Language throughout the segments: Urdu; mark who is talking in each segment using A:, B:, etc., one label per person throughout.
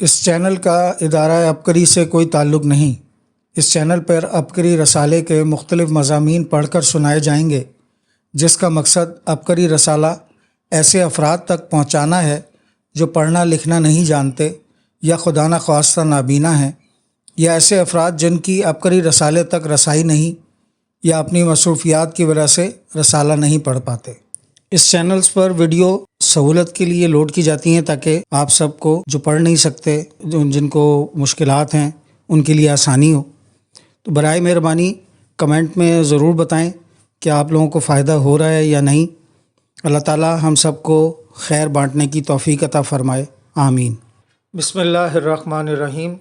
A: اس چینل کا ادارہ عبقری سے کوئی تعلق نہیں۔ اس چینل پر عبقری رسالے کے مختلف مضامین پڑھ کر سنائے جائیں گے، جس کا مقصد عبقری رسالہ ایسے افراد تک پہنچانا ہے جو پڑھنا لکھنا نہیں جانتے یا خدا نخواستہ نابینا ہیں، یا ایسے افراد جن کی عبقری رسالے تک رسائی نہیں یا اپنی مصروفیات کی وجہ سے رسالہ نہیں پڑھ پاتے۔ اس چینلز پر ویڈیو سہولت کے لیے لوڈ کی جاتی ہیں تاکہ آپ سب کو جو پڑھ نہیں سکتے، جن کو مشکلات ہیں، ان کے لیے آسانی ہو۔ تو برائے مہربانی کمنٹ میں ضرور بتائیں کہ آپ لوگوں کو فائدہ ہو رہا ہے یا نہیں۔ اللہ تعالی ہم سب کو خیر بانٹنے کی توفیق عطا فرمائے، آمین۔ بسم اللہ الرحمن الرحیم۔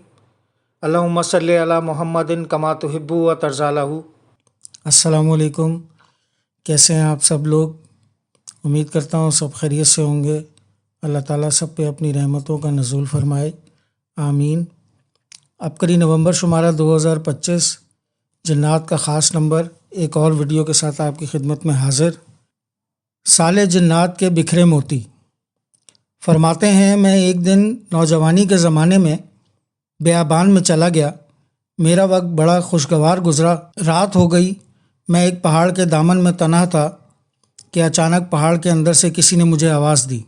A: اللہم صلی علی محمد کما تحب و ترضی لہ۔ السلام علیکم، کیسے ہیں آپ سب لوگ؟ امید کرتا ہوں سب خیریت سے ہوں گے۔ اللہ تعالیٰ سب پہ اپنی رحمتوں کا نزول فرمائے، آمین۔ عبقری نومبر شمارہ 2025 جنات کا خاص نمبر ایک اور ویڈیو کے ساتھ آپ کی خدمت میں حاضر۔ سالے جنات کے بکھرے موتی فرماتے ہیں، میں ایک دن نوجوانی کے زمانے میں بیابان میں چلا گیا۔ میرا وقت بڑا خوشگوار گزرا۔ رات ہو گئی، میں ایک پہاڑ کے دامن میں تنہا تھا کہ اچانک پہاڑ کے اندر سے کسی نے مجھے آواز دی۔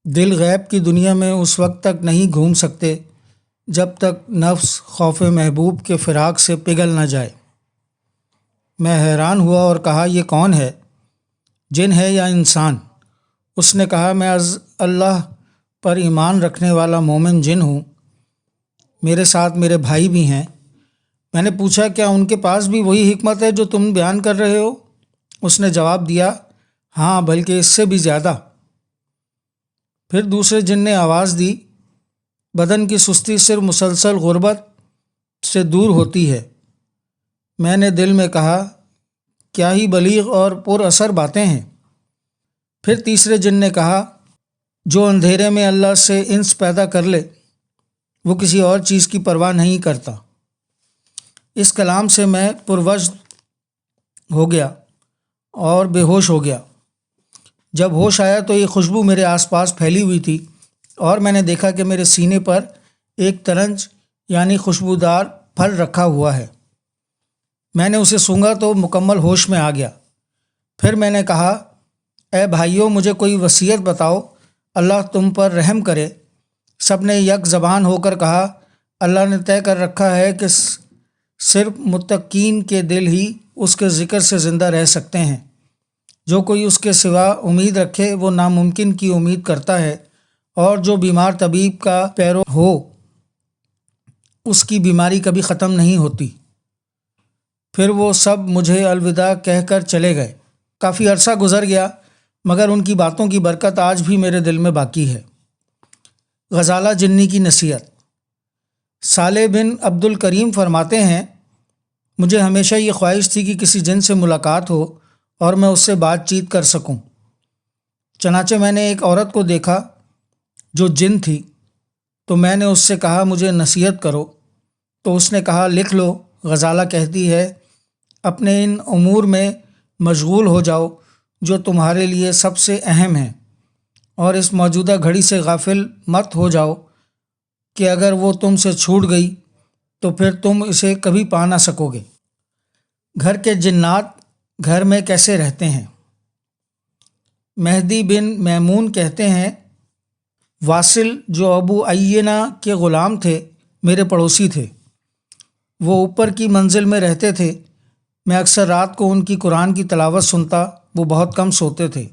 A: دل غیب کی دنیا میں اس وقت تک نہیں گھوم سکتے جب تک نفس خوف محبوب کے فراق سے پگھل نہ جائے۔ میں حیران ہوا اور کہا، یہ کون ہے؟ جن ہے یا انسان؟ اس نے کہا، میں از اللہ پر ایمان رکھنے والا مومن جن ہوں، میرے ساتھ میرے بھائی بھی ہیں۔ میں نے پوچھا، کیا ان کے پاس بھی وہی حکمت ہے جو تم بیان کر رہے ہو؟ اس نے جواب دیا، ہاں، بلکہ اس سے بھی زیادہ۔ پھر دوسرے جن نے آواز دی، بدن کی سستی صرف مسلسل غربت سے دور ہوتی ہے۔ میں نے دل میں کہا، کیا ہی بلیغ اور پر اثر باتیں ہیں۔ پھر تیسرے جن نے کہا، جو اندھیرے میں اللہ سے انس پیدا کر لے وہ کسی اور چیز کی پرواہ نہیں کرتا۔ اس کلام سے میں پروجد ہو گیا اور بے ہوش ہو گیا۔ جب ہوش آیا تو یہ خوشبو میرے آس پاس پھیلی ہوئی تھی اور میں نے دیکھا کہ میرے سینے پر ایک ترنج یعنی خوشبودار پھل رکھا ہوا ہے۔ میں نے اسے سونگھا تو مکمل ہوش میں آ گیا۔ پھر میں نے کہا، اے بھائیو، مجھے کوئی وصیت بتاؤ، اللہ تم پر رحم کرے۔ سب نے یک زبان ہو کر کہا، اللہ نے طے کر رکھا ہے کہ صرف متقین کے دل ہی اس کے ذکر سے زندہ رہ سکتے ہیں۔ جو کوئی اس کے سوا امید رکھے وہ ناممکن کی امید کرتا ہے، اور جو بیمار طبیب کا پیرو ہو اس کی بیماری کبھی ختم نہیں ہوتی۔ پھر وہ سب مجھے الوداع کہہ کر چلے گئے۔ کافی عرصہ گزر گیا مگر ان کی باتوں کی برکت آج بھی میرے دل میں باقی ہے۔ غزالہ جنی کی نصیحت۔ صالح بن عبد الکریم فرماتے ہیں، مجھے ہمیشہ یہ خواہش تھی کہ کسی جن سے ملاقات ہو اور میں اس سے بات چیت کر سکوں۔ چنانچہ میں نے ایک عورت کو دیکھا جو جن تھی، تو میں نے اس سے کہا، مجھے نصیحت کرو۔ تو اس نے کہا، لکھ لو۔ غزالہ کہتی ہے، اپنے ان امور میں مشغول ہو جاؤ جو تمہارے لیے سب سے اہم ہیں، اور اس موجودہ گھڑی سے غافل مت ہو جاؤ کہ اگر وہ تم سے چھوٹ گئی تو پھر تم اسے کبھی پا نہ سکو گے۔ گھر کے جنات گھر میں کیسے رہتے ہیں؟ مہدی بن میمون کہتے ہیں، واصل جو ابو عینہ کے غلام تھے میرے پڑوسی تھے۔ وہ اوپر کی منزل میں رہتے تھے۔ میں اکثر رات کو ان کی قرآن کی تلاوت سنتا، وہ بہت کم سوتے تھے۔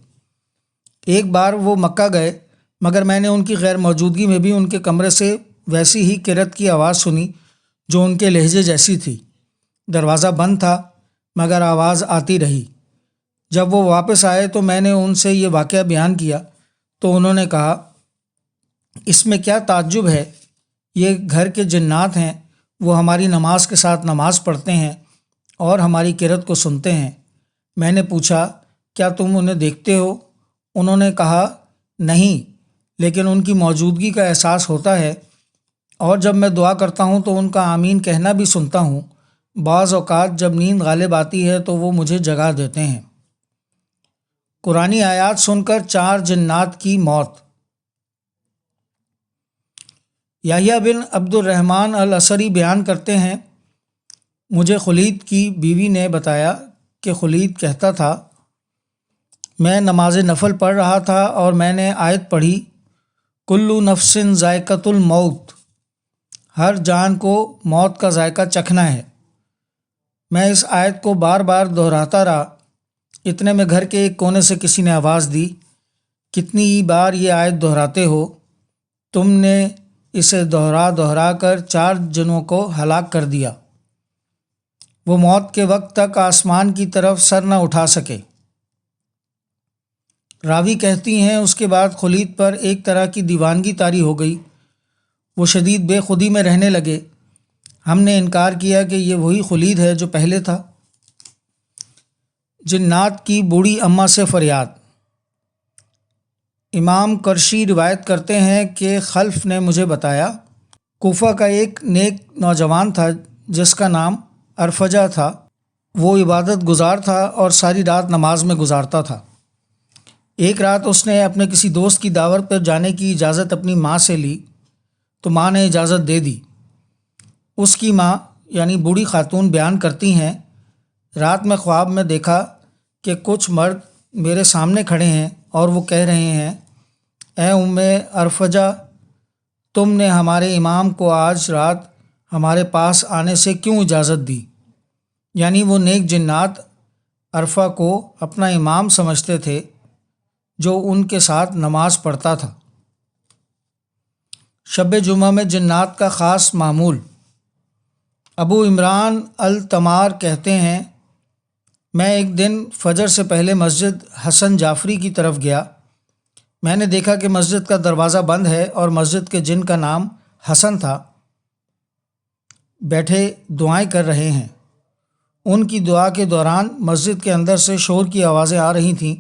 A: ایک بار وہ مکہ گئے مگر میں نے ان کی غیر موجودگی میں بھی ان کے کمرے سے ویسی ہی قرأت کی آواز سنی جو ان کے لہجے جیسی تھی۔ دروازہ بند تھا مگر آواز آتی رہی۔ جب وہ واپس آئے تو میں نے ان سے یہ واقعہ بیان کیا تو انہوں نے کہا، اس میں کیا تعجب ہے؟ یہ گھر کے جنات ہیں، وہ ہماری نماز کے ساتھ نماز پڑھتے ہیں اور ہماری قرأت کو سنتے ہیں۔ میں نے پوچھا، کیا تم انہیں دیکھتے ہو؟ انہوں نے کہا، نہیں، لیکن ان کی موجودگی کا احساس ہوتا ہے، اور جب میں دعا کرتا ہوں تو ان کا آمین کہنا بھی سنتا ہوں۔ بعض اوقات جب نیند غالب آتی ہے تو وہ مجھے جگا دیتے ہیں۔ قرآنی آیات سن کر 4 جنات کی موت۔ یحییٰ بن عبد الرحمن العصری بیان کرتے ہیں، مجھے خلید کی بیوی نے بتایا کہ خلید کہتا تھا، میں نماز نفل پڑھ رہا تھا اور میں نے آیت پڑھی، کلُّ نفس ذائقۃ الموت، ہر جان کو موت کا ذائقہ چکھنا ہے۔ میں اس آیت کو بار بار دہراتا رہا، اتنے میں گھر کے ایک کونے سے کسی نے آواز دی، کتنی بار یہ آیت دہراتے ہو؟ تم نے اسے دہرا کر 4 جنوں کو ہلاک کر دیا۔ وہ موت کے وقت تک آسمان کی طرف سر نہ اٹھا سکے۔ راوی کہتی ہیں، اس کے بعد خلید پر ایک طرح کی دیوانگی طاری ہو گئی، وہ شدید بے خودی میں رہنے لگے۔ ہم نے انکار کیا کہ یہ وہی خلید ہے جو پہلے تھا۔ جنات کی بوڑھی اماں سے فریاد۔ امام کرشی روایت کرتے ہیں کہ خلف نے مجھے بتایا، کوفہ کا ایک نیک نوجوان تھا جس کا نام ارفجہ تھا، وہ عبادت گزار تھا اور ساری رات نماز میں گزارتا تھا۔ ایک رات اس نے اپنے کسی دوست کی دعوت پر جانے کی اجازت اپنی ماں سے لی تو ماں نے اجازت دے دی۔ اس کی ماں یعنی بوڑھی خاتون بیان کرتی ہیں، رات میں خواب میں دیکھا کہ کچھ مرد میرے سامنے کھڑے ہیں اور وہ کہہ رہے ہیں، اے ام ارفجہ، تم نے ہمارے امام کو آج رات ہمارے پاس آنے سے کیوں اجازت دی؟ یعنی وہ نیک جنات عرفہ کو اپنا امام سمجھتے تھے جو ان کے ساتھ نماز پڑھتا تھا۔ شب جمعہ میں جنات کا خاص معمول۔ ابو عمران التمار کہتے ہیں، میں ایک دن فجر سے پہلے مسجد حسن جعفری کی طرف گیا۔ میں نے دیکھا کہ مسجد کا دروازہ بند ہے اور مسجد کے جن کا نام حسن تھا بیٹھے دعائیں کر رہے ہیں۔ ان کی دعا کے دوران مسجد کے اندر سے شور کی آوازیں آ رہی تھیں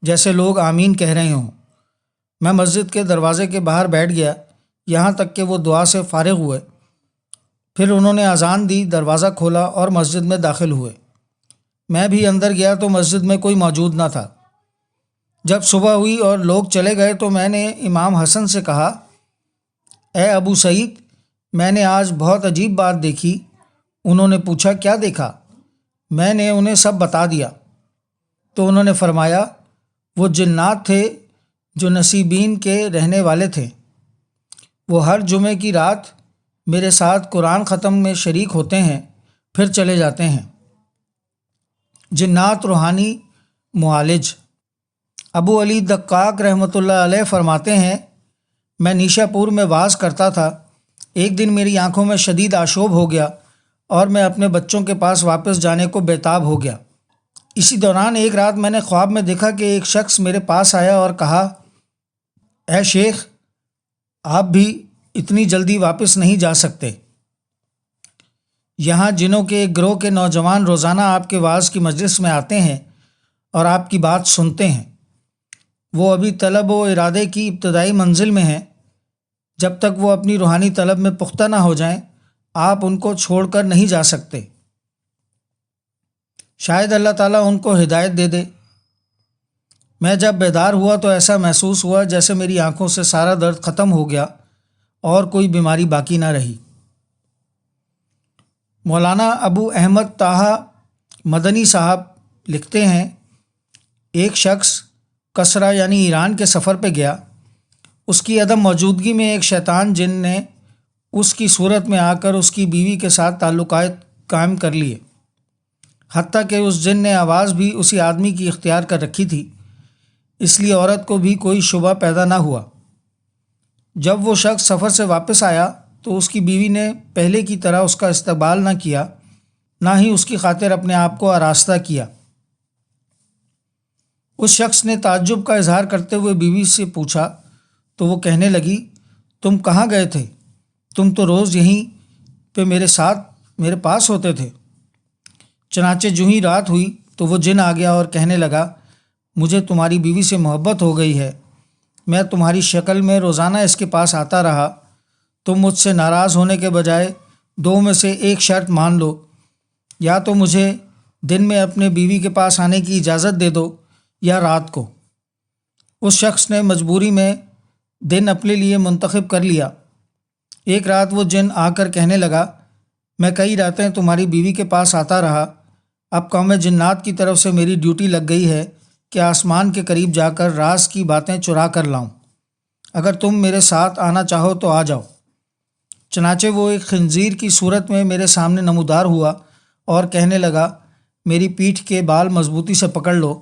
A: جیسے لوگ آمین کہہ رہے ہوں۔ میں مسجد کے دروازے کے باہر بیٹھ گیا یہاں تک کہ وہ دعا سے فارغ ہوئے، پھر انہوں نے اذان دی، دروازہ کھولا اور مسجد میں داخل ہوئے۔ میں بھی اندر گیا تو مسجد میں کوئی موجود نہ تھا۔ جب صبح ہوئی اور لوگ چلے گئے تو میں نے امام حسن سے کہا، اے ابو سعید، میں نے آج بہت عجیب بات دیکھی۔ انہوں نے پوچھا، کیا دیکھا؟ میں نے انہیں سب بتا دیا تو انہوں نے فرمایا، وہ جنات تھے جو نصیبین کے رہنے والے تھے، وہ ہر جمعے کی رات میرے ساتھ قرآن ختم میں شریک ہوتے ہیں پھر چلے جاتے ہیں۔ جنات روحانی معالج۔ ابو علی دقاق رحمۃ اللہ علیہ فرماتے ہیں، میں نیشا پور میں واز کرتا تھا، ایک دن میری آنکھوں میں شدید آشوب ہو گیا اور میں اپنے بچوں کے پاس واپس جانے کو بیتاب ہو گیا۔ اسی دوران ایک رات میں نے خواب میں دیکھا کہ ایک شخص میرے پاس آیا اور کہا، اے شیخ، آپ بھی اتنی جلدی واپس نہیں جا سکتے۔ یہاں جنوں کے ایک گروہ کے نوجوان روزانہ آپ کے واعظ کی مجلس میں آتے ہیں اور آپ کی بات سنتے ہیں۔ وہ ابھی طلب و ارادے کی ابتدائی منزل میں ہیں، جب تک وہ اپنی روحانی طلب میں پختہ نہ ہو جائیں آپ ان کو چھوڑ کر نہیں جا سکتے۔ شاید اللہ تعالیٰ ان کو ہدایت دے دے۔ میں جب بیدار ہوا تو ایسا محسوس ہوا جیسے میری آنکھوں سے سارا درد ختم ہو گیا اور کوئی بیماری باقی نہ رہی۔ مولانا ابو احمد طاہا مدنی صاحب لکھتے ہیں، ایک شخص کسرا یعنی ایران کے سفر پہ گیا۔ اس کی عدم موجودگی میں ایک شیطان جن نے اس کی صورت میں آ کر اس کی بیوی کے ساتھ تعلقات قائم کر لیے، حتیٰ کہ اس جن نے آواز بھی اسی آدمی کی اختیار کر رکھی تھی، اس لیے عورت کو بھی کوئی شبہ پیدا نہ ہوا۔ جب وہ شخص سفر سے واپس آیا تو اس کی بیوی نے پہلے کی طرح اس کا استقبال نہ کیا، نہ ہی اس کی خاطر اپنے آپ کو آراستہ کیا۔ اس شخص نے تعجب کا اظہار کرتے ہوئے بیوی سے پوچھا تو وہ کہنے لگی، تم کہاں گئے تھے؟ تم تو روز یہیں پہ میرے پاس ہوتے تھے۔ چنانچہ جو ہی رات ہوئی تو وہ جن آ گیا اور کہنے لگا، مجھے تمہاری بیوی سے محبت ہو گئی ہے، میں تمہاری شکل میں روزانہ اس کے پاس آتا رہا، تم مجھ سے ناراض ہونے کے بجائے 2 میں سے ایک شرط مان لو، یا تو مجھے دن میں اپنے بیوی کے پاس آنے کی اجازت دے دو یا رات کو۔ اس شخص نے مجبوری میں دن اپنے لیے منتخب کر لیا۔ ایک رات وہ جن آ کر کہنے لگا، میں کئی راتیں تمہاری بیوی کے پاس آتا رہا، اب قوم جنات کی طرف سے میری ڈیوٹی لگ گئی ہے کہ آسمان کے قریب جا کر راز کی باتیں چرا کر لاؤں، اگر تم میرے ساتھ آنا چاہو تو آ جاؤ۔ چنانچہ وہ ایک خنزیر کی صورت میں میرے سامنے نمودار ہوا اور کہنے لگا، میری پیٹھ کے بال مضبوطی سے پکڑ لو،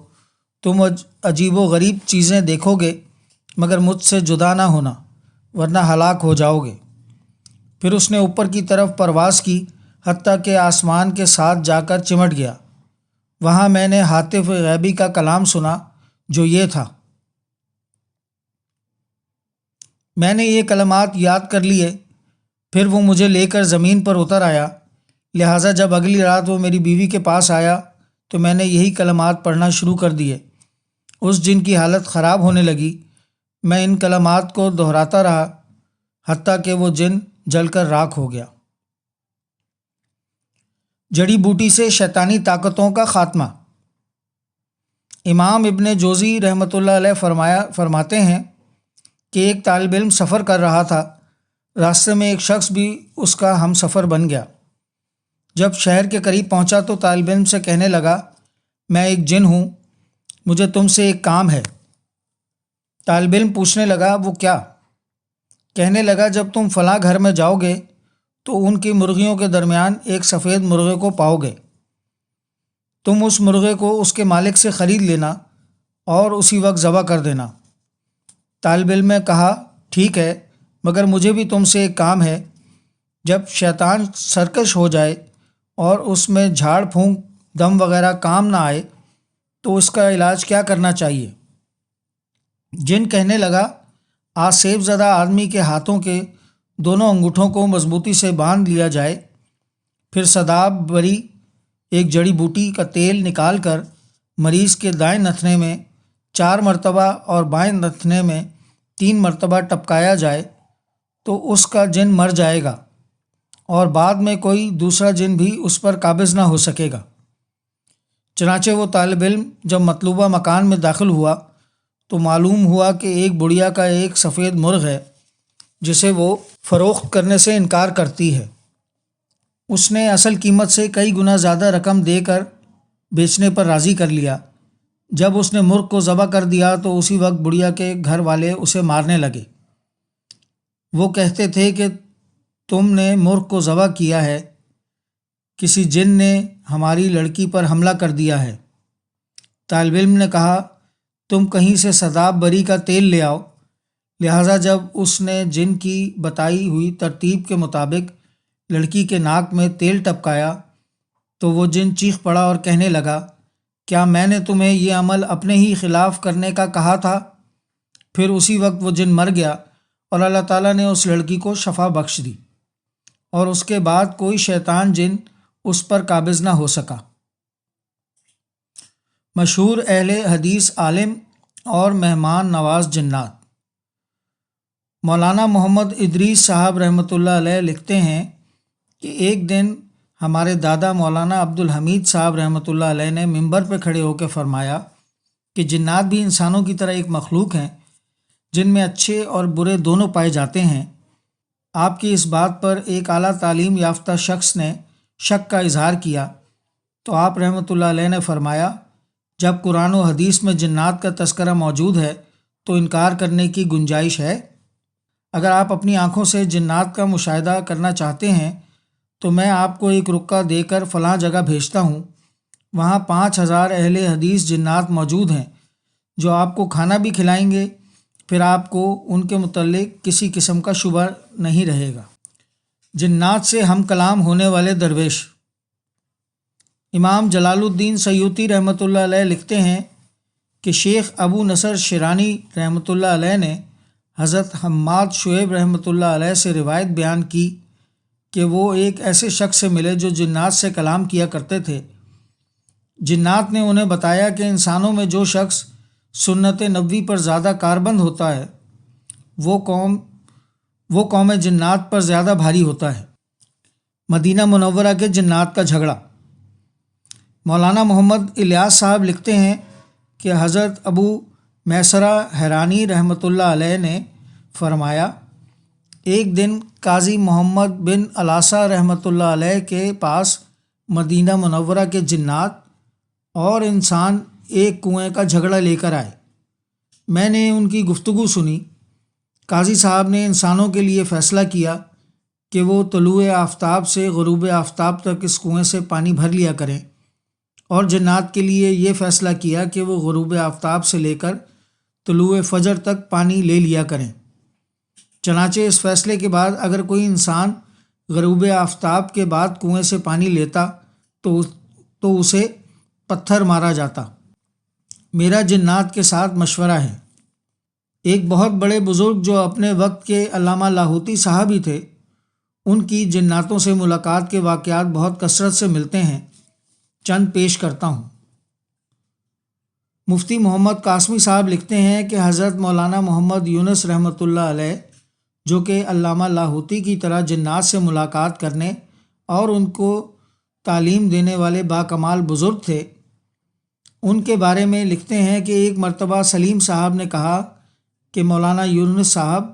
A: تم عجیب و غریب چیزیں دیکھو گے مگر مجھ سے جدا نہ ہونا ورنہ ہلاک ہو جاؤ گے۔ پھر اس نے اوپر کی طرف پرواز کی حتیٰ کہ آسمان کے ساتھ جا کر چمٹ گیا۔ وہاں میں نے ہاتف غیبی کا کلام سنا جو یہ تھا، میں نے یہ کلمات یاد کر لیے، پھر وہ مجھے لے کر زمین پر اتر آیا، لہٰذا جب اگلی رات وہ میری بیوی کے پاس آیا تو میں نے یہی کلمات پڑھنا شروع کر دیے۔ اس جن کی حالت خراب ہونے لگی، میں ان کلمات کو دہراتا رہا حتیٰ کہ وہ جن جل کر راکھ ہو گیا۔ جڑی بوٹی سے شیطانی طاقتوں کا خاتمہ۔ امام ابن جوزی رحمۃ اللہ علیہ فرماتے ہیں کہ ایک طالب علم سفر کر رہا تھا، راستے میں ایک شخص بھی اس کا ہم سفر بن گیا۔ جب شہر کے قریب پہنچا تو طالب علم سے کہنے لگا، میں ایک جن ہوں، مجھے تم سے ایک کام ہے۔ طالب علم پوچھنے لگا، وہ کیا؟ کہنے لگا، جب تم فلاں گھر میں جاؤ گے تو ان کی مرغیوں کے درمیان ایک سفید مرغے کو پاؤ گے، تم اس مرغے کو اس کے مالک سے خرید لینا اور اسی وقت ذبح کر دینا۔ طالب علم نے کہا، ٹھیک ہے، مگر مجھے بھی تم سے ایک کام ہے۔ جب شیطان سرکش ہو جائے اور اس میں جھاڑ پھونک دم وغیرہ کام نہ آئے تو اس کا علاج کیا کرنا چاہیے؟ جن کہنے لگا، آسیب زدہ آدمی کے ہاتھوں کے دونوں انگوٹھوں کو مضبوطی سے باندھ لیا جائے، پھر سداب بری ایک جڑی بوٹی کا تیل نکال کر مریض کے دائیں نتھنے میں 4 مرتبہ اور بائیں نتھنے میں 3 مرتبہ ٹپکایا جائے تو اس کا جن مر جائے گا اور بعد میں کوئی دوسرا جن بھی اس پر قابض نہ ہو سکے گا۔ چنانچہ وہ طالب علم جب مطلوبہ مکان میں داخل ہوا تو معلوم ہوا کہ ایک بڑھیا کا ایک سفید مرغ ہے جسے وہ فروخت کرنے سے انکار کرتی ہے۔ اس نے اصل قیمت سے کئی گنا زیادہ رقم دے کر بیچنے پر راضی کر لیا۔ جب اس نے مرغ کو ذبح کر دیا تو اسی وقت بڑھیا کے گھر والے اسے مارنے لگے۔ وہ کہتے تھے کہ تم نے مرغ کو ذبح کیا ہے، کسی جن نے ہماری لڑکی پر حملہ کر دیا ہے۔ طالب علم نے کہا، تم کہیں سے سداب بری کا تیل لے آؤ۔ لہٰذا جب اس نے جن کی بتائی ہوئی ترتیب کے مطابق لڑکی کے ناک میں تیل ٹپکایا تو وہ جن چیخ پڑا اور کہنے لگا، کیا میں نے تمہیں یہ عمل اپنے ہی خلاف کرنے کا کہا تھا؟ پھر اسی وقت وہ جن مر گیا اور اللہ تعالیٰ نے اس لڑکی کو شفا بخش دی اور اس کے بعد کوئی شیطان جن اس پر قابض نہ ہو سکا۔ مشہور اہل حدیث عالم اور مہمان نواز جنات۔ مولانا محمد ادریس صاحب رحمۃ اللہ علیہ لکھتے ہیں کہ ایک دن ہمارے دادا مولانا عبد الحمید صاحب رحمۃ اللہ علیہ نے ممبر پہ کھڑے ہو کے فرمایا کہ جنات بھی انسانوں کی طرح ایک مخلوق ہیں جن میں اچھے اور برے دونوں پائے جاتے ہیں۔ آپ کی اس بات پر ایک اعلیٰ تعلیم یافتہ شخص نے شک کا اظہار کیا تو آپ رحمۃ اللہ علیہ نے فرمایا، جب قرآن و حدیث میں جنات کا تذکرہ موجود ہے تو انکار کرنے کی گنجائش ہے؟ اگر آپ اپنی آنکھوں سے جنات کا مشاہدہ کرنا چاہتے ہیں تو میں آپ کو ایک رکا دے کر فلاں جگہ بھیجتا ہوں، وہاں 5000 اہل حدیث جنات موجود ہیں جو آپ کو کھانا بھی کھلائیں گے، پھر آپ کو ان کے متعلق کسی قسم کا شبہ نہیں رہے گا۔ جنات سے ہم کلام ہونے والے درویش۔ امام جلال الدین سیوطی رحمۃ اللہ علیہ لکھتے ہیں کہ شیخ ابو نصر شیرانی رحمۃ اللہ علیہ نے حضرت حماد شعیب رحمۃ اللہ علیہ سے روایت بیان کی کہ وہ ایک ایسے شخص سے ملے جو جنات سے کلام کیا کرتے تھے۔ جنات نے انہیں بتایا کہ انسانوں میں جو شخص سنت نبوی پر زیادہ کاربند ہوتا ہے وہ قوم جنات پر زیادہ بھاری ہوتا ہے۔ مدینہ منورہ کے جنات کا جھگڑا۔ مولانا محمد الیاس صاحب لکھتے ہیں کہ حضرت ابو میسرہ حرانی رحمۃ اللہ علیہ نے فرمایا، ایک دن قاضی محمد بن علاسہ رحمۃ اللہ علیہ کے پاس مدینہ منورہ کے جنات اور انسان ایک کنویں کا جھگڑا لے کر آئے۔ میں نے ان کی گفتگو سنی۔ قاضی صاحب نے انسانوں کے لیے فیصلہ کیا کہ وہ طلوع آفتاب سے غروب آفتاب تک اس کنویں سے پانی بھر لیا کریں، اور جنات کے لیے یہ فیصلہ کیا کہ وہ غروب آفتاب سے لے کر طلوع فجر تک پانی لے لیا کریں۔ چنانچہ اس فیصلے کے بعد اگر کوئی انسان غروب آفتاب کے بعد کنویں سے پانی لیتا تو اسے پتھر مارا جاتا۔ میرا جنات کے ساتھ مشورہ ہے۔ ایک بہت بڑے بزرگ جو اپنے وقت کے علامہ لاہوتی صاحب ہی تھے، ان کی جناتوں سے ملاقات کے واقعات بہت کثرت سے ملتے ہیں، چند پیش کرتا ہوں۔ مفتی محمد قاسمی صاحب لکھتے ہیں کہ حضرت مولانا محمد یونس رحمۃ اللہ علیہ، جو کہ علامہ لاہوتی کی طرح جنات سے ملاقات کرنے اور ان کو تعلیم دینے والے باکمال بزرگ تھے، ان کے بارے میں لکھتے ہیں کہ ایک مرتبہ سلیم صاحب نے کہا کہ مولانا یونس صاحب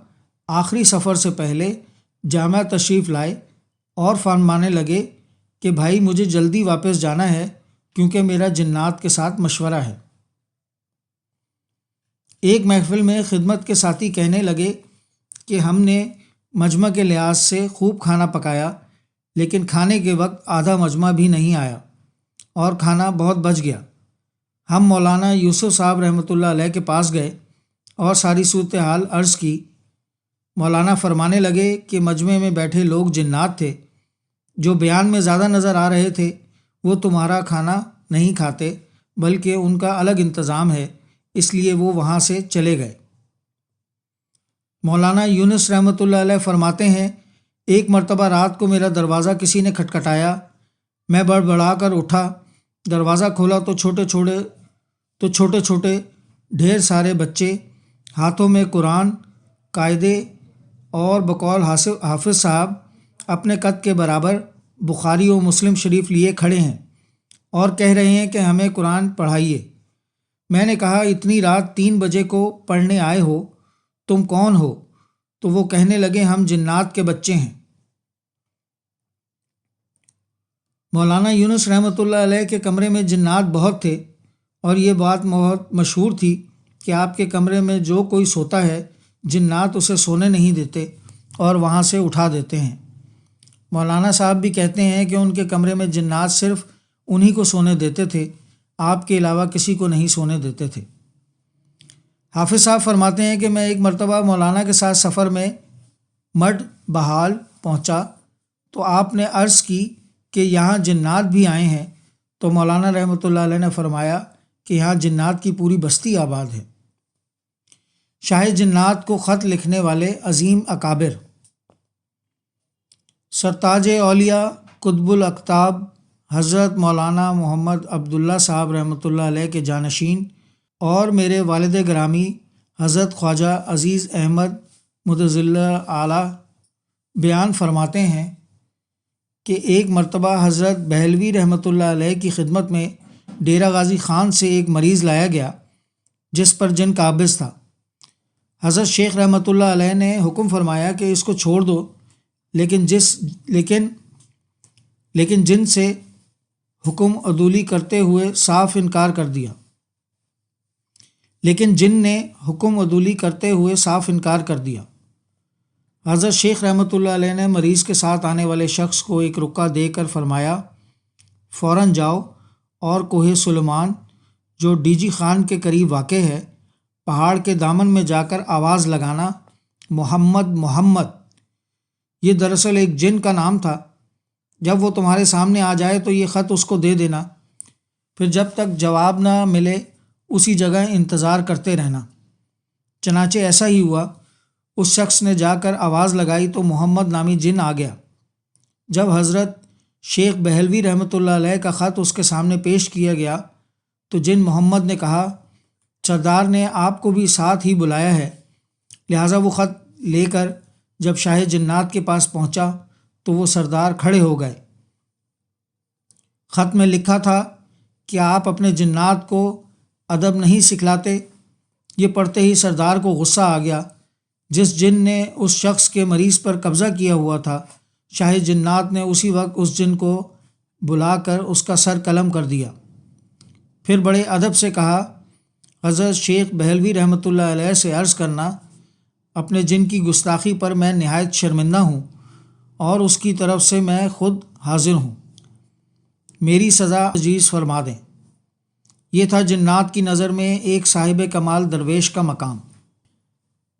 A: آخری سفر سے پہلے جامعہ تشریف لائے اور فرمانے لگے کہ بھائی مجھے جلدی واپس جانا ہے کیونکہ میرا جنات کے ساتھ مشورہ ہے۔ ایک محفل میں خدمت کے ساتھی کہنے لگے کہ ہم نے مجمع کے لحاظ سے خوب کھانا پکایا، لیکن کھانے کے وقت آدھا مجمع بھی نہیں آیا اور کھانا بہت بچ گیا۔ ہم مولانا یوسف صاحب رحمۃ اللہ علیہ کے پاس گئے اور ساری صورتحال عرض کی۔ مولانا فرمانے لگے کہ مجمع میں بیٹھے لوگ جنات تھے، جو بیان میں زیادہ نظر آ رہے تھے وہ تمہارا کھانا نہیں کھاتے بلکہ ان کا الگ انتظام ہے، اس لیے وہ وہاں سے چلے گئے۔ مولانا یونس رحمۃ اللہ علیہ فرماتے ہیں، ایک مرتبہ رات کو میرا دروازہ کسی نے کھٹکھٹایا، میں بڑبڑا کر اٹھا، دروازہ کھولا تو چھوٹے چھوٹے ڈھیر سارے بچے ہاتھوں میں قرآن، قاعدے اور بقول حافظ صاحب اپنے قد کے برابر بخاری و مسلم شریف لیے کھڑے ہیں اور کہہ رہے ہیں کہ ہمیں قرآن پڑھائیے۔ میں نے کہا اتنی رات 3 بجے کو پڑھنے آئے ہو، تم کون ہو؟ تو وہ کہنے لگے ہم جنات کے بچے ہیں۔ مولانا یونس رحمۃ اللہ علیہ کے کمرے میں جنات بہت تھے اور یہ بات بہت مشہور تھی کہ آپ کے کمرے میں جو کوئی سوتا ہے جنات اسے سونے نہیں دیتے اور وہاں سے اٹھا دیتے ہیں۔ مولانا صاحب بھی کہتے ہیں کہ ان کے کمرے میں جنات صرف انہی کو سونے دیتے تھے، آپ کے علاوہ کسی کو نہیں سونے دیتے تھے۔ حافظ صاحب فرماتے ہیں کہ میں ایک مرتبہ مولانا کے ساتھ سفر میں مڈ بہال پہنچا تو آپ نے عرض کی کہ یہاں جنات بھی آئے ہیں، تو مولانا رحمۃ اللہ علیہ نے فرمایا کہ یہاں جنات کی پوری بستی آباد ہے۔ شاہ جنات کو خط لکھنے والے عظیم اکابر، سرتاج اولیاء قطب الاقطاب حضرت مولانا محمد عبداللہ صاحب رحمۃ اللہ علیہ کے جانشین اور میرے والد گرامی حضرت خواجہ عزیز احمد متظل اعلیٰ بیان فرماتے ہیں کہ ایک مرتبہ حضرت بہلوی رحمۃ اللہ علیہ کی خدمت میں ڈیرہ غازی خان سے ایک مریض لایا گیا جس پر جن قابض تھا۔ حضرت شیخ رحمۃ اللہ علیہ نے حکم فرمایا کہ اس کو چھوڑ دو، لیکن جن سے حکم عدولی کرتے ہوئے صاف انکار کر دیا۔ حضرت شیخ رحمۃ اللہ علیہ نے مریض کے ساتھ آنے والے شخص کو ایک رکا دے کر فرمایا، فوراً جاؤ اور کوہ سلیمان جو ڈی جی خان کے قریب واقع ہے، پہاڑ کے دامن میں جا کر آواز لگانا، محمد محمد۔ یہ دراصل ایک جن کا نام تھا۔ جب وہ تمہارے سامنے آ جائے تو یہ خط اس کو دے دینا، پھر جب تک جواب نہ ملے اسی جگہ انتظار کرتے رہنا۔ چنانچہ ایسا ہی ہوا۔ اس شخص نے جا کر آواز لگائی تو محمد نامی جن آ گیا۔ جب حضرت شیخ بہلوی رحمۃ اللہ علیہ کا خط اس کے سامنے پیش کیا گیا تو جن محمد نے کہا، سردار نے آپ کو بھی ساتھ ہی بلایا ہے۔ لہٰذا وہ خط لے کر جب شاہ جنات کے پاس پہنچا تو وہ سردار کھڑے ہو گئے۔ خط میں لکھا تھا کہ آپ اپنے جنات کو ادب نہیں سکھلاتے۔ یہ پڑھتے ہی سردار کو غصہ آ گیا جس جن نے اس شخص کے مریض پر قبضہ کیا ہوا تھا، شاہ جنات نے اسی وقت اس جن کو بلا کر اس کا سر قلم کر دیا۔ پھر بڑے ادب سے کہا، حضرت شیخ بہلوی رحمۃ اللہ علیہ سے عرض کرنا، اپنے جن کی گستاخی پر میں نہایت شرمندہ ہوں اور اس کی طرف سے میں خود حاضر ہوں، میری سزا تجویز فرما دیں۔ یہ تھا جنات کی نظر میں ایک صاحب کمال درویش کا مقام۔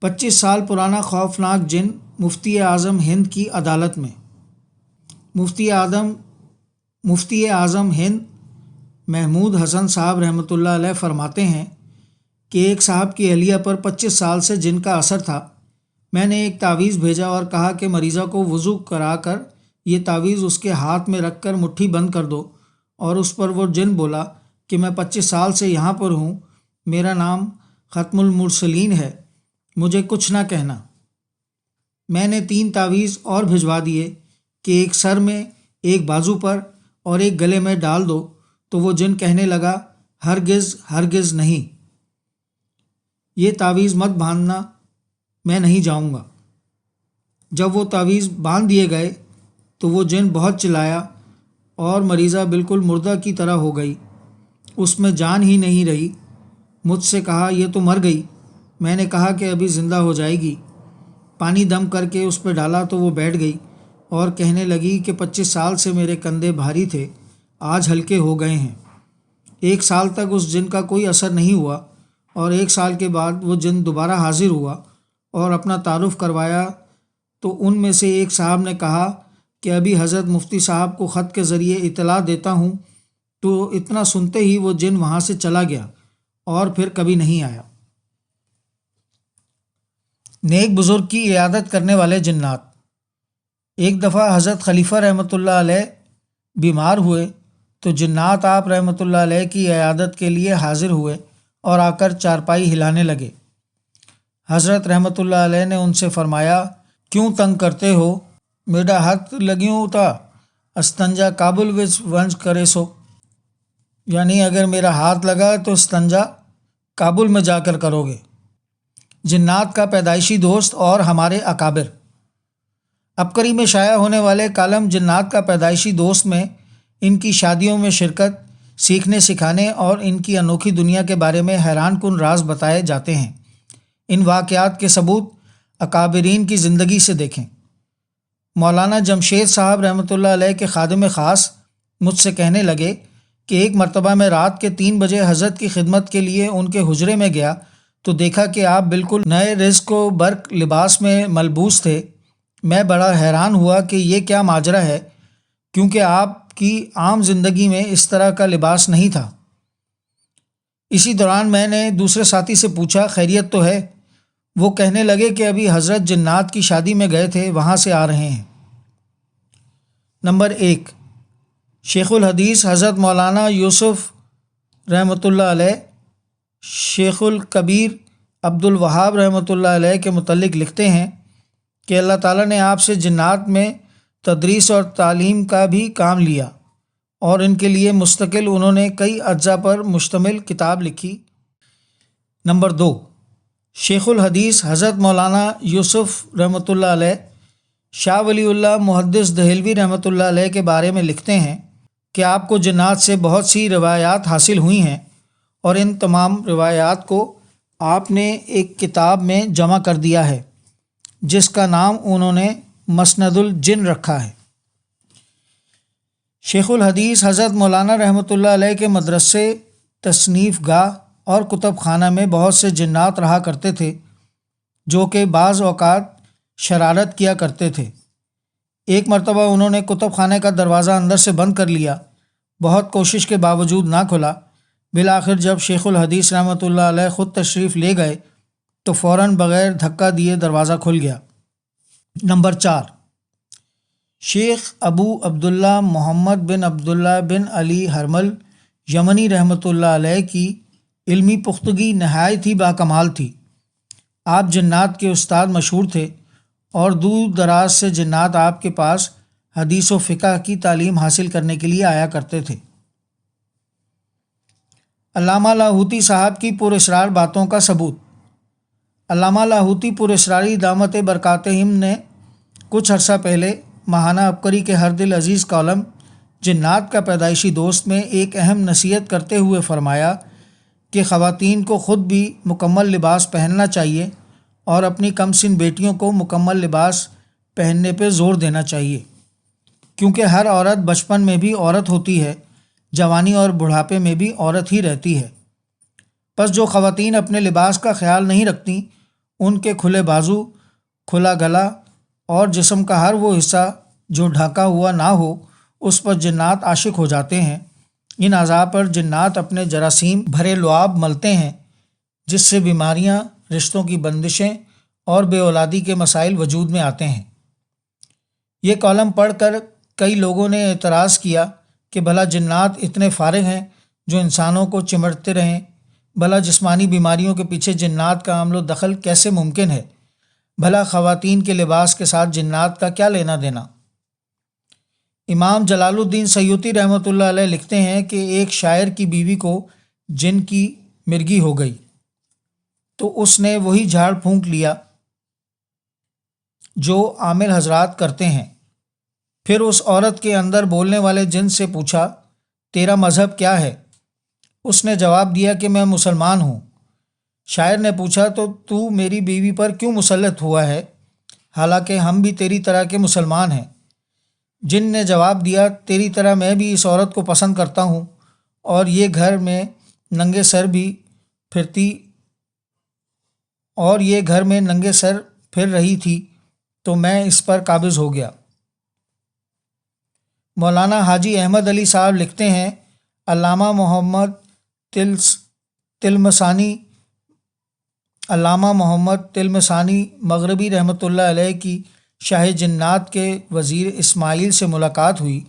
A: 25 سال پرانا خوفناک جن مفتی اعظم ہند کی عدالت میں۔ مفتی اعظم ہند محمود حسن صاحب رحمۃ اللہ علیہ فرماتے ہیں کہ ایک صاحب کی اہلیہ پر 25 سال سے جن کا اثر تھا۔ میں نے ایک تعویذ بھیجا اور کہا کہ مریضہ کو وضو کرا کر یہ تعویذ اس کے ہاتھ میں رکھ کر مٹھی بند کر دو، اور اس پر وہ جن بولا کہ میں 25 سال سے یہاں پر ہوں، میرا نام ختم المرسلین ہے، مجھے کچھ نہ کہنا۔ میں نے 3 تعویذ اور بھجوا دیے کہ ایک سر میں، ایک بازو پر اور ایک گلے میں ڈال دو، تو وہ جن کہنے لگا، ہرگز ہرگز نہیں، یہ تعویذ مت باندھنا، میں نہیں جاؤں گا۔ جب وہ تعویذ باندھ دیے گئے تو وہ جن بہت چلایا اور مریضہ بالکل مردہ کی طرح ہو گئی، اس میں جان ہی نہیں رہی۔ مجھ سے کہا، یہ تو مر گئی۔ میں نے کہا کہ ابھی زندہ ہو جائے گی۔ پانی دم کر کے اس پہ ڈالا تو وہ بیٹھ گئی اور کہنے لگی کہ 25 سال سے میرے کندھے بھاری تھے، آج ہلکے ہو گئے ہیں۔ 1 سال تک اس جن کا کوئی اثر نہیں ہوا، اور 1 سال کے بعد وہ جن دوبارہ حاضر ہوا اور اپنا تعارف کروایا تو ان میں سے ایک صاحب نے کہا کہ ابھی حضرت مفتی صاحب کو خط کے ذریعے اطلاع دیتا ہوں، تو اتنا سنتے ہی وہ جن وہاں سے چلا گیا اور پھر کبھی نہیں آیا۔ نیک بزرگ کی عیادت کرنے والے جنات۔ ایک دفعہ حضرت خلیفہ رحمۃ اللہ علیہ بیمار ہوئے تو جنات آپ رحمۃ اللہ علیہ کی عیادت کے لیے حاضر ہوئے اور آ کر چارپائی ہلانے لگے۔ حضرت رحمۃ اللہ علیہ نے ان سے فرمایا، کیوں تنگ کرتے ہو؟ میرا ہاتھ لگیوں تا استنجا کابل وچ ونج کرے سو، یعنی اگر میرا ہاتھ لگا تو استنجا کابل میں جا کر کرو گے۔ جنات کا پیدائشی دوست اور ہمارے اکابر۔ عبقری میں شائع ہونے والے کالم جنات کا پیدائشی دوست میں ان کی شادیوں میں شرکت، سیکھنے سکھانے اور ان کی انوکھی دنیا کے بارے میں حیران کن راز بتائے جاتے ہیں۔ ان واقعات کے ثبوت اکابرین کی زندگی سے دیکھیں۔ مولانا جمشید صاحب رحمۃ اللہ علیہ کے خادم خاص مجھ سے کہنے لگے کہ ایک مرتبہ میں رات کے 3 بجے حضرت کی خدمت کے لیے ان کے حجرے میں گیا تو دیکھا کہ آپ بالکل نئے رزق و برق لباس میں ملبوس تھے۔ میں بڑا حیران ہوا کہ یہ کیا ماجرا ہے، کیونکہ آپ کی عام زندگی میں اس طرح کا لباس نہیں تھا۔ اسی دوران میں نے دوسرے ساتھی سے پوچھا، خیریت تو ہے؟ وہ کہنے لگے کہ ابھی حضرت جنات کی شادی میں گئے تھے، وہاں سے آ رہے ہیں۔ نمبر 1، شیخ الحدیث حضرت مولانا یوسف رحمۃ اللہ علیہ شیخ الکبیر عبد الوہاب رحمۃ اللہ علیہ کے متعلق لکھتے ہیں کہ اللہ تعالیٰ نے آپ سے جنات میں تدریس اور تعلیم کا بھی کام لیا، اور ان کے لیے مستقل انہوں نے کئی اجزاء پر مشتمل کتاب لکھی۔ نمبر 2، شیخ الحدیث حضرت مولانا یوسف رحمۃ اللہ علیہ شاہ ولی اللہ محدث دہلوی رحمۃ اللہ علیہ کے بارے میں لکھتے ہیں کہ آپ کو جنات سے بہت سی روایات حاصل ہوئی ہیں، اور ان تمام روایات کو آپ نے ایک کتاب میں جمع کر دیا ہے جس کا نام انہوں نے مسند الجن رکھا ہے۔ شیخ الحدیث حضرت مولانا رحمۃ اللہ علیہ کے مدرسے، تصنیف گاہ اور کتب خانہ میں بہت سے جنات رہا کرتے تھے جو کہ بعض اوقات شرارت کیا کرتے تھے۔ ایک مرتبہ انہوں نے کتب خانے کا دروازہ اندر سے بند کر لیا، بہت کوشش کے باوجود نہ کھلا۔ بالآخر جب شیخ الحدیث رحمۃ اللہ علیہ خود تشریف لے گئے تو فوراً بغیر دھکا دیے دروازہ کھل گیا۔ نمبر 4، شیخ ابو عبداللہ محمد بن عبداللہ بن علی حرمل یمنی رحمۃ اللہ علیہ کی علمی پختگی نہایت ہی باکمال تھی۔ آپ جنات کے استاد مشہور تھے اور دور دراز سے جنات آپ کے پاس حدیث و فقہ کی تعلیم حاصل کرنے کے لیے آیا کرتے تھے۔ علامہ لاہوتی صاحب کی پراسرار باتوں کا ثبوت۔ علامہ لاہوتی پراسراری دامت برکاتہم نے کچھ عرصہ پہلے ماہانہ عبقری کے ہر دل عزیز کالم جنات کا پیدائشی دوست میں ایک اہم نصیحت کرتے ہوئے فرمایا کہ خواتین کو خود بھی مکمل لباس پہننا چاہیے اور اپنی کم سن بیٹیوں کو مکمل لباس پہننے پہ زور دینا چاہیے، کیونکہ ہر عورت بچپن میں بھی عورت ہوتی ہے، جوانی اور بڑھاپے میں بھی عورت ہی رہتی ہے۔ پس جو خواتین اپنے لباس کا خیال نہیں رکھتی، ان کے کھلے بازو، کھلا گلا اور جسم کا ہر وہ حصہ جو ڈھانکا ہوا نہ ہو، اس پر جنات عاشق ہو جاتے ہیں۔ ان اعضاء پر جنات اپنے جراثیم بھرے لعاب ملتے ہیں، جس سے بیماریاں، رشتوں کی بندشیں اور بے اولادی کے مسائل وجود میں آتے ہیں۔ یہ کالم پڑھ کر کئی لوگوں نے اعتراض کیا کہ بھلا جنات اتنے فارغ ہیں جو انسانوں کو چمٹتے رہیں، بھلا جسمانی بیماریوں کے پیچھے جنات کا عمل و دخل کیسے ممکن ہے، بھلا خواتین کے لباس کے ساتھ جنات کا کیا لینا دینا۔ امام جلال الدین سیوطی رحمۃ اللہ علیہ لکھتے ہیں کہ ایک شاعر کی بیوی کو جن کی مرگی ہو گئی تو اس نے وہی جھاڑ پھونک لیا جو عامل حضرات کرتے ہیں، پھر اس عورت کے اندر بولنے والے جن سے پوچھا تیرا مذہب کیا ہے؟ اس نے جواب دیا کہ میں مسلمان ہوں۔ شاعر نے پوچھا تو میری بیوی پر کیوں مسلط ہوا ہے، حالانکہ ہم بھی تیری طرح کے مسلمان ہیں؟ جن نے جواب دیا تیری طرح میں بھی اس عورت کو پسند کرتا ہوں، اور یہ گھر میں ننگے سر پھر رہی تھی تو میں اس پر قابض ہو گیا۔ مولانا حاجی احمد علی صاحب لکھتے ہیں علامہ محمد تلمسانی مغربی رحمۃ اللہ علیہ کی شاہ جنات کے وزیر اسماعیل سے ملاقات ہوئی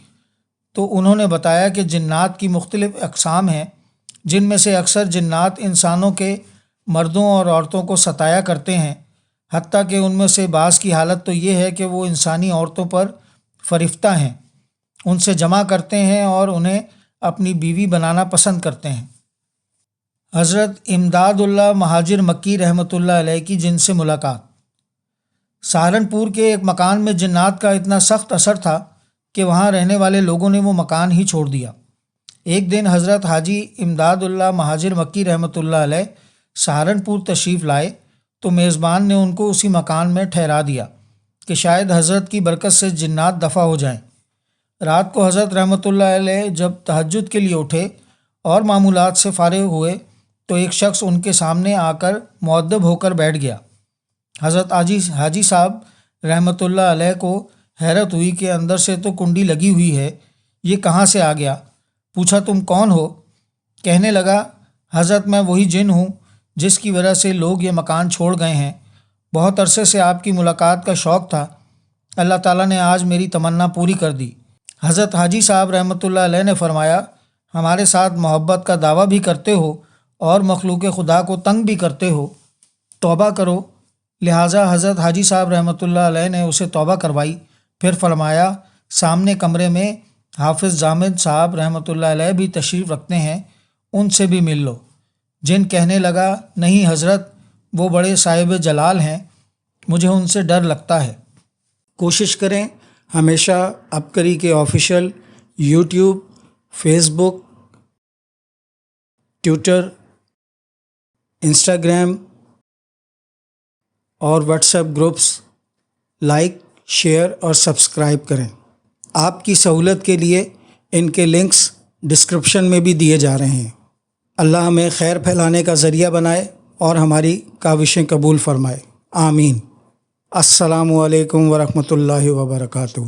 A: تو انہوں نے بتایا کہ جنات کی مختلف اقسام ہیں، جن میں سے اکثر جنات انسانوں کے مردوں اور عورتوں کو ستایا کرتے ہیں، حتیٰ کہ ان میں سے بعض کی حالت تو یہ ہے کہ وہ انسانی عورتوں پر فریفتہ ہیں، ان سے جمع کرتے ہیں اور انہیں اپنی بیوی بنانا پسند کرتے ہیں۔ حضرت امداد اللہ مہاجر مکی رحمۃ اللہ علیہ کی جن سے ملاقات۔ سہارنپور کے ایک مکان میں جنات کا اتنا سخت اثر تھا کہ وہاں رہنے والے لوگوں نے وہ مکان ہی چھوڑ دیا۔ ایک دن حضرت حاجی امداد اللہ مہاجر مکی رحمۃ اللہ علیہ سہارنپور تشریف لائے تو میزبان نے ان کو اسی مکان میں ٹھہرا دیا کہ شاید حضرت کی برکت سے جنات دفع ہو جائیں۔ رات کو حضرت رحمۃ اللہ علیہ جب تہجد کے لیے اٹھے اور معمولات سے فارغ ہوئے تو ایک شخص ان کے سامنے آ کر مؤدب ہو کر بیٹھ گیا۔ حضرت حاجی صاحب رحمۃ اللہ علیہ کو حیرت ہوئی کہ اندر سے تو کنڈی لگی ہوئی ہے، یہ کہاں سے آ گیا؟ پوچھا تم کون ہو؟ کہنے لگا حضرت میں وہی جن ہوں جس کی وجہ سے لوگ یہ مکان چھوڑ گئے ہیں، بہت عرصے سے آپ کی ملاقات کا شوق تھا، اللہ تعالیٰ نے آج میری تمنا پوری کر دی۔ حضرت حاجی صاحب رحمۃ اللہ علیہ نے فرمایا ہمارے ساتھ محبت کا دعویٰ بھی کرتے ہو اور مخلوق خدا کو تنگ بھی کرتے ہو، توبہ کرو۔ لہٰذا حضرت حاجی صاحب رحمۃ اللہ علیہ نے اسے توبہ کروائی، پھر فرمایا سامنے کمرے میں حافظ جامد صاحب رحمۃ اللہ علیہ بھی تشریف رکھتے ہیں، ان سے بھی مل لو۔ جن کہنے لگا نہیں حضرت، وہ بڑے صاحب جلال ہیں، مجھے ان سے ڈر لگتا ہے۔ کوشش کریں ہمیشہ عبقری کے آفیشیل یوٹیوب، فیس بک، ٹویٹر، انسٹاگرام اور what's app groups like, share اور سبسکرائب کریں۔ آپ کی سہولت کے لیے ان کے لنکس ڈسکرپشن میں بھی دیے جا رہے ہیں۔ اللہ ہمیں خیر پھیلانے کا ذریعہ بنائے اور ہماری کاوشیں قبول فرمائے، آمین۔ السلام علیکم ورحمۃ اللہ وبرکاتہ۔